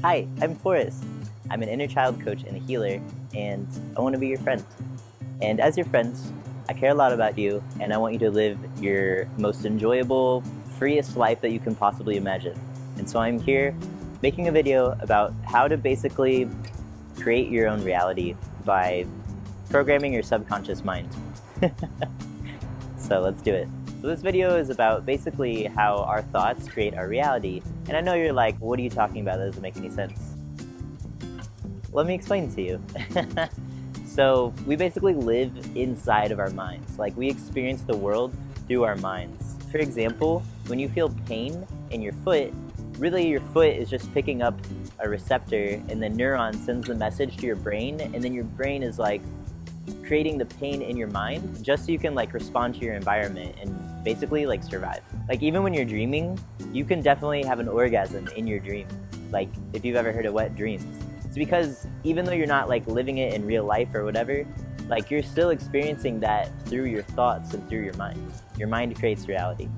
Hi, I'm Forrest. I'm an inner child coach and a healer, and I want to be your friend. And as your friend, I care a lot about you, and I want you to live your most enjoyable, freest life that you can possibly imagine. And so I'm here making a video about how to basically create your own reality by programming your subconscious mind. So let's do it. So this video is about basically how our thoughts create our reality. And I know you're like, what are you talking about? That doesn't make any sense. Let me explain to you. So we basically live inside of our minds. Like, we experience the world through our minds. For example, when you feel pain in your foot, really your foot is just picking up a receptor, and the neuron sends the message to your brain, and then your brain is like creating the pain in your mind just so you can like respond to your environment and basically like survive. Like, even when you're dreaming, you can definitely have an orgasm in your dream. Like, if you've ever heard of wet dreams, it's because even though you're not like living it in real life or whatever, like, you're still experiencing that through your thoughts and through your mind. Your mind creates reality.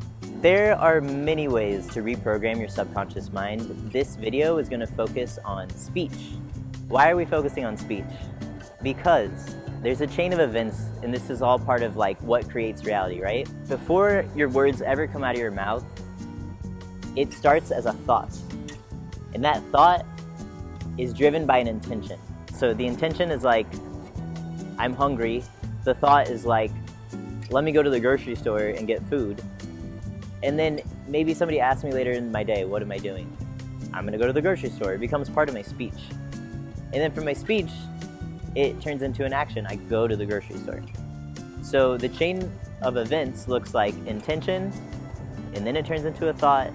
There are many ways to reprogram your subconscious mind. This video is going to focus on speech. Why are we focusing on speech? Because there's a chain of events, and this is all part of like what creates reality, right? Before your words ever come out of your mouth, it starts as a thought. And that thought is driven by an intention. So the intention is like, I'm hungry. The thought is like, let me go to the grocery store and get food. And then maybe somebody asks me later in my day, what am I doing? I'm gonna go to the grocery store. It becomes part of my speech. And then from my speech, it turns into an action. I go to the grocery store. So the chain of events looks like intention, and then it turns into a thought,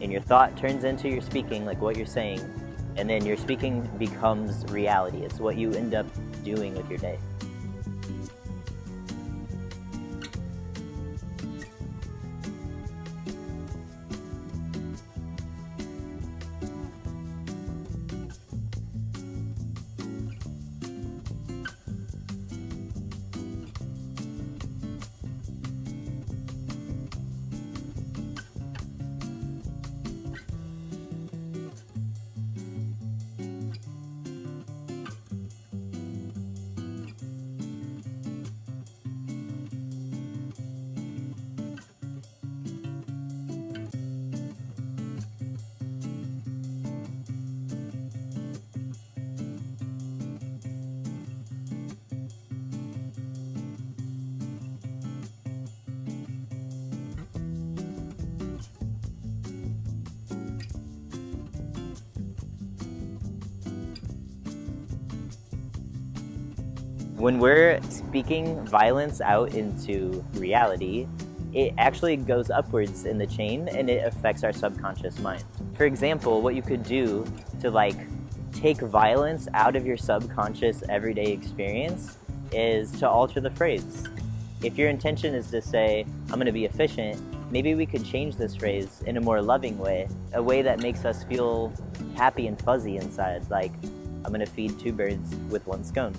and your thought turns into your speaking, like what you're saying, and then your speaking becomes reality. It's what you end up doing with your day. When we're speaking violence out into reality, it actually goes upwards in the chain, and it affects our subconscious mind. For example, what you could do to like take violence out of your subconscious everyday experience is to alter the phrase. If your intention is to say, I'm going to be efficient, maybe we could change this phrase in a more loving way, a way that makes us feel happy and fuzzy inside, like, I'm going to feed 2 birds with 1 scone.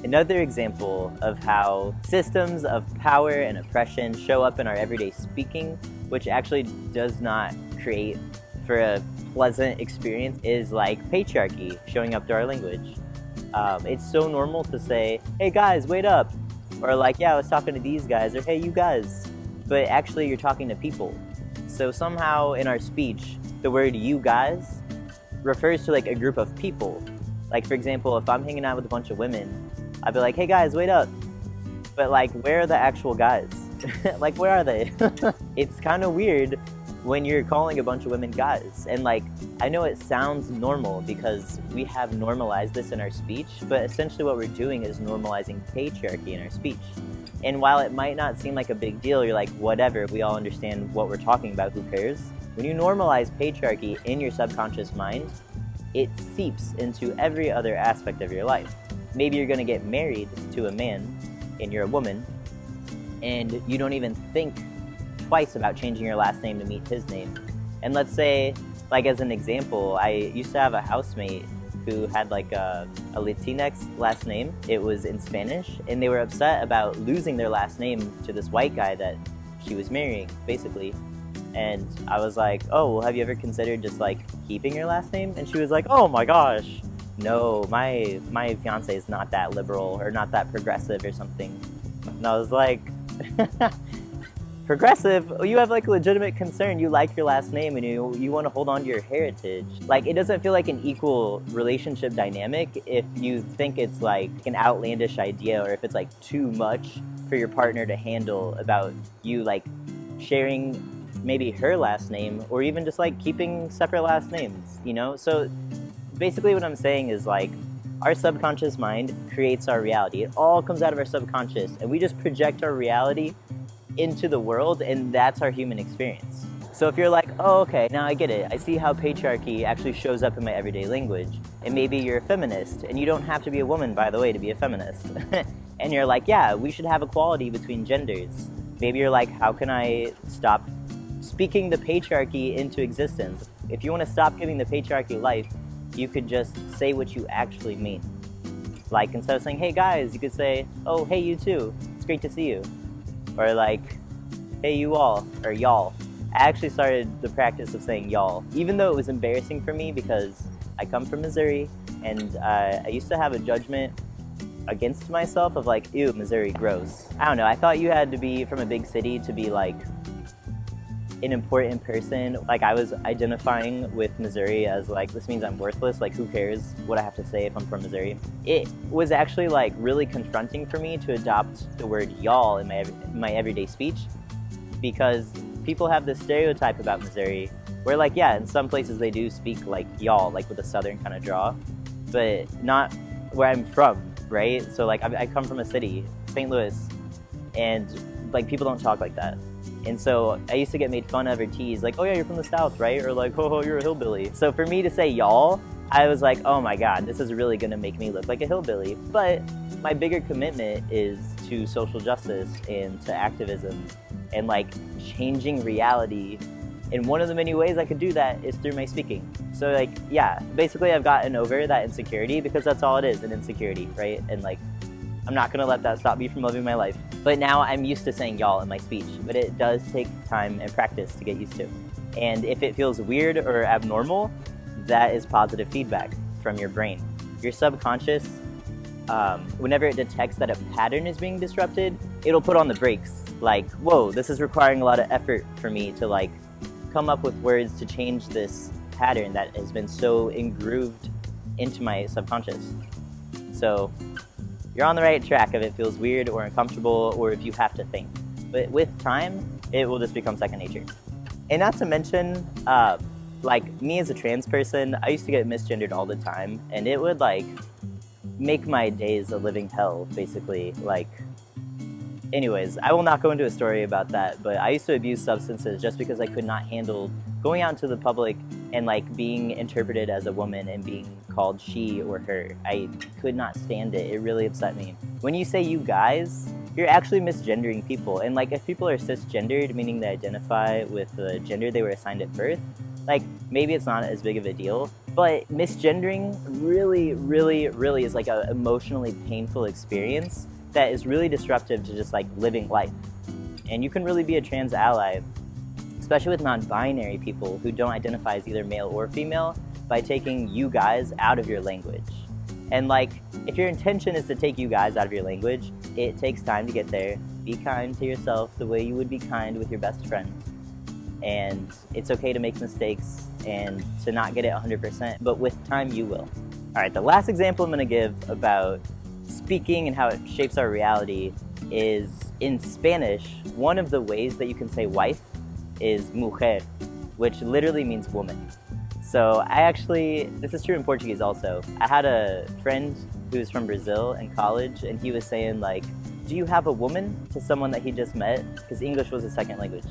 Another example of how systems of power and oppression show up in our everyday speaking, which actually does not create for a pleasant experience, is like patriarchy showing up through our language. It's so normal to say, hey guys, wait up, or like, yeah, I was talking to these guys, or hey you guys, but actually you're talking to people. So somehow in our speech, the word you guys refers to like a group of people. Like, for example, if I'm hanging out with a bunch of women, I'd be like, hey guys, wait up. But like, where are the actual guys? Like, where are they? It's kind of weird when you're calling a bunch of women guys. And like, I know it sounds normal because we have normalized this in our speech, but essentially what we're doing is normalizing patriarchy in our speech. And while it might not seem like a big deal, you're like, whatever, we all understand what we're talking about, who cares? When you normalize patriarchy in your subconscious mind, it seeps into every other aspect of your life. Maybe you're going to get married to a man and you're a woman, and you don't even think twice about changing your last name to meet his name. And let's say, like as an example, I used to have a housemate who had like a Latinx last name. It was in Spanish, and they were upset about losing their last name to this white guy that she was marrying, basically. And I was like, oh, well, have you ever considered just like keeping your last name? And she was like, oh my gosh, no, my fiance is not that liberal or not that progressive or something. And I was like, progressive? You have like a legitimate concern. You like your last name and you want to hold on to your heritage. Like, it doesn't feel like an equal relationship dynamic if you think it's like an outlandish idea, or if it's like too much for your partner to handle about you like sharing maybe her last name, or even just like keeping separate last names, you know? So basically what I'm saying is like, our subconscious mind creates our reality. It all comes out of our subconscious, and we just project our reality into the world, and that's our human experience. So if you're like, oh, okay, now I get it. I see how patriarchy actually shows up in my everyday language. And maybe you're a feminist, and you don't have to be a woman, by the way, to be a feminist. And you're like, yeah, we should have equality between genders. Maybe you're like, how can I stop speaking the patriarchy into existence? If you want to stop giving the patriarchy life, you could just say what you actually mean. Like, instead of saying, hey guys, you could say, oh, hey you too, it's great to see you. Or like, hey you all, or y'all. I actually started the practice of saying y'all, even though it was embarrassing for me because I come from Missouri, and I used to have a judgment against myself of like, ew, Missouri, gross. I don't know, I thought you had to be from a big city to be like an important person. Like, I was identifying with Missouri as like, this means I'm worthless, like who cares what I have to say if I'm from Missouri. It was actually like really confronting for me to adopt the word y'all in my everyday speech, because people have this stereotype about Missouri where like, yeah, in some places they do speak like y'all, like with a southern kind of draw, but not where I'm from, right? So like, I come from a city, St. Louis, and like people don't talk like that. And so I used to get made fun of or teased, like, oh yeah, you're from the South, right? Or like, oh, you're a hillbilly. So for me to say y'all, I was like, oh my God, this is really gonna make me look like a hillbilly. But my bigger commitment is to social justice and to activism and like changing reality. And one of the many ways I could do that is through my speaking. So like, yeah, basically I've gotten over that insecurity, because that's all it is, an insecurity, right? And like, I'm not gonna let that stop me from living my life. But now I'm used to saying y'all in my speech, but it does take time and practice to get used to. And if it feels weird or abnormal, that is positive feedback from your brain. Your subconscious, whenever it detects that a pattern is being disrupted, it'll put on the brakes. Like, whoa, this is requiring a lot of effort for me to like come up with words to change this pattern that has been so engrooved into my subconscious. So you're on the right track if it feels weird or uncomfortable, or if you have to think. But with time, it will just become second nature. And not to mention, like me as a trans person, I used to get misgendered all the time, and it would like make my days a living hell, basically. Like, anyways, I will not go into a story about that, but I used to abuse substances just because I could not handle going out into the public and like being interpreted as a woman and being called she or her. I could not stand it. It really upset me. When you say you guys, you're actually misgendering people. And like, if people are cisgendered, meaning they identify with the gender they were assigned at birth, like maybe it's not as big of a deal, but misgendering really, really, really is like an emotionally painful experience that is really disruptive to just like living life. And you can really be a trans ally, especially with non-binary people who don't identify as either male or female, by taking you guys out of your language. And like, if your intention is to take you guys out of your language, it takes time to get there. Be kind to yourself the way you would be kind with your best friend. And it's okay to make mistakes and to not get it 100%, but with time you will. All right, the last example I'm gonna give about speaking and how it shapes our reality is in Spanish. One of the ways that you can say wife is mujer, which literally means woman. So this is true in Portuguese also. I had a friend who was from Brazil in college, and he was saying like, do you have a woman, to someone that he just met, because English was his second language.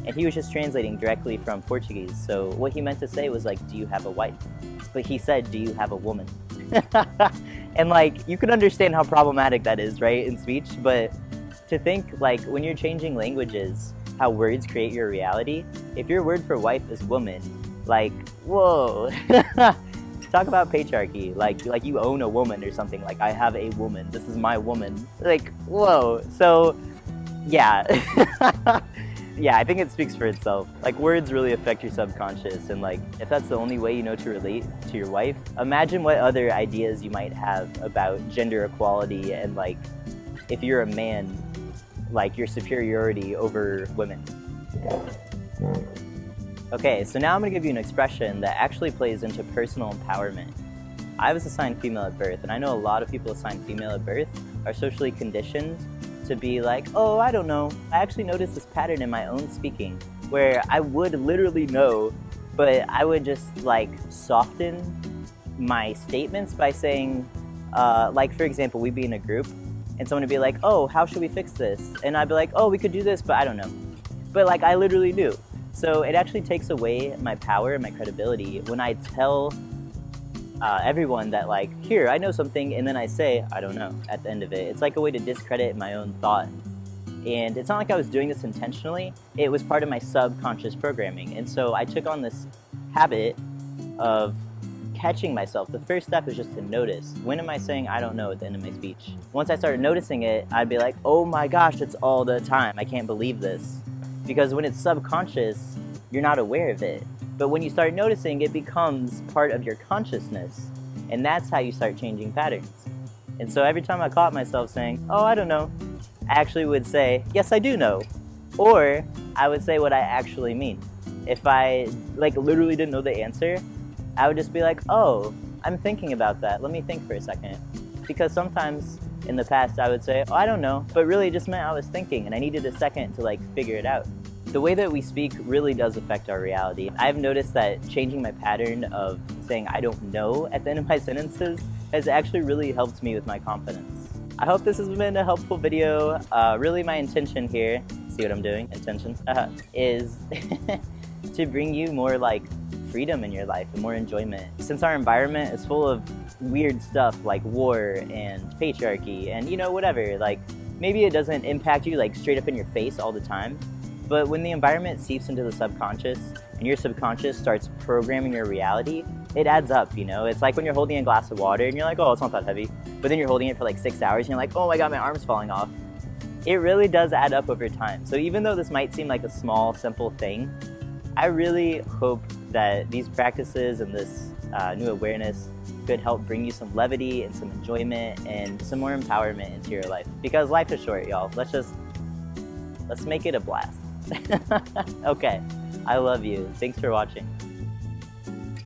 And he was just translating directly from Portuguese. So what he meant to say was like, do you have a wife? But he said, do you have a woman? And like, you can understand how problematic that is, right, in speech, but to think like, when you're changing languages, how words create your reality, if your word for wife is woman, like, whoa. Talk about patriarchy, like you own a woman or something, like I have a woman, this is my woman, like, whoa. So yeah. Yeah, I think it speaks for itself. Like, words really affect your subconscious, and like, if that's the only way you know to relate to your wife, imagine what other ideas you might have about gender equality and like, if you're a man, like your superiority over women. Okay, so now I'm gonna give you an expression that actually plays into personal empowerment. I was assigned female at birth, and I know a lot of people assigned female at birth are socially conditioned to be like, oh, I don't know. I actually noticed this pattern in my own speaking where I would literally know, but I would just like soften my statements by saying, like for example, we'd be in a group and someone would be like, oh, how should we fix this? And I'd be like, oh, we could do this, but I don't know. But like, I literally knew. So it actually takes away my power and my credibility when I tell everyone that like, here, I know something, and then I say, I don't know, at the end of it. It's like a way to discredit my own thought. And it's not like I was doing this intentionally. It was part of my subconscious programming. And so I took on this habit of catching myself. The first step is just to notice. When am I saying I don't know at the end of my speech? Once I started noticing it, I'd be like, oh my gosh, it's all the time. I can't believe this. Because when it's subconscious, you're not aware of it. But when you start noticing, it becomes part of your consciousness. And that's how you start changing patterns. And so every time I caught myself saying, oh, I don't know, I actually would say, yes, I do know. Or I would say what I actually mean. If I like literally didn't know the answer, I would just be like, oh, I'm thinking about that. Let me think for a second. Because sometimes in the past I would say, oh, I don't know, but really it just meant I was thinking and I needed a second to like figure it out. The way that we speak really does affect our reality. I've noticed that changing my pattern of saying I don't know at the end of my sentences has actually really helped me with my confidence. I hope this has been a helpful video. Really my intention here, see what I'm doing, intention, is to bring you more like freedom in your life and more enjoyment. Since our environment is full of weird stuff like war and patriarchy and you know, whatever, like maybe it doesn't impact you like straight up in your face all the time, but when the environment seeps into the subconscious and your subconscious starts programming your reality, it adds up, you know? It's like when you're holding a glass of water and you're like, oh, it's not that heavy, but then you're holding it for like 6 hours and you're like, oh my god, my arm's falling off. It really does add up over time. So even though this might seem like a small, simple thing, I really hope that these practices and this new awareness could help bring you some levity and some enjoyment and some more empowerment into your life. Because life is short, y'all. Let's make it a blast. Okay, I love you. Thanks for watching.